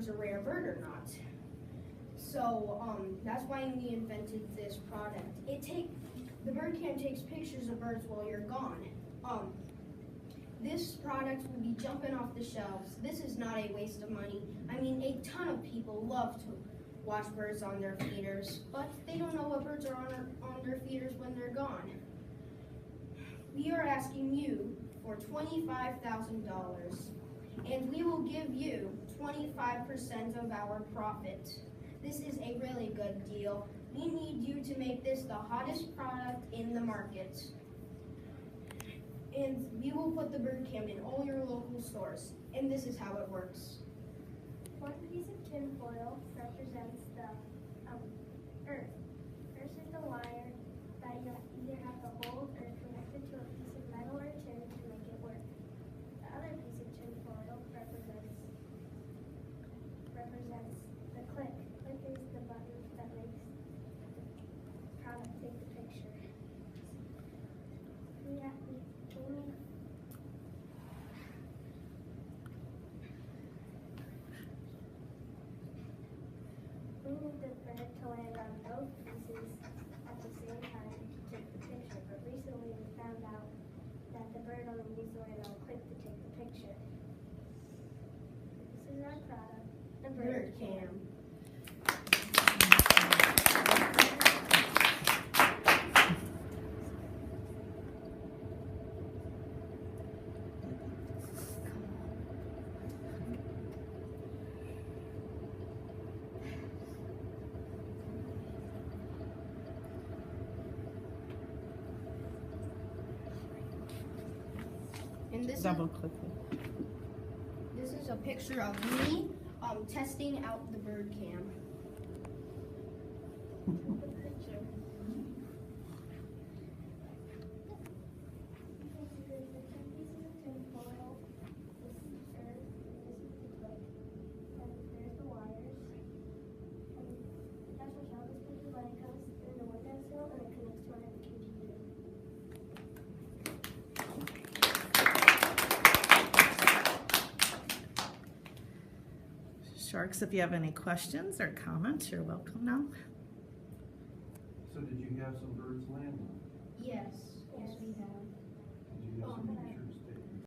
a rare bird or not. So that's why we invented this product. The BirdCam takes pictures of birds while you're gone. This product will be jumping off the shelves. This is not a waste of money. I mean, a ton of people love to watch birds on their feeders, but they don't know what birds are on their feeders when they're gone. We are asking you for $25,000, and we will give you 25% of our profit. This is a really good deal. We need you to make this the hottest product in the market. And we will put the BirdCam in all your local stores. And this is how it works. One piece of tinfoil represents the earth. Earth is the wire that you either have to hold or connect it to a piece of metal or tin to make it work. The other piece of tinfoil represents the click. Click is the button that makes the product take the picture. We need the bird to land on both pieces at the same time to take the picture, but recently we found out that the bird only needs to land on click to take the picture. This is our product, the BirdCam. And this Double click it. This is a picture of me testing out the BirdCam. The picture. There's the two pieces of tinfoil. This is the earth, this is the click. And there's the wires. And that's what shell this picture when it comes in the windowsill and it connects to our computer. Sharks, if you have any questions or comments, you're welcome now. So did you have some birds land on it? Yes, we have. Did you have some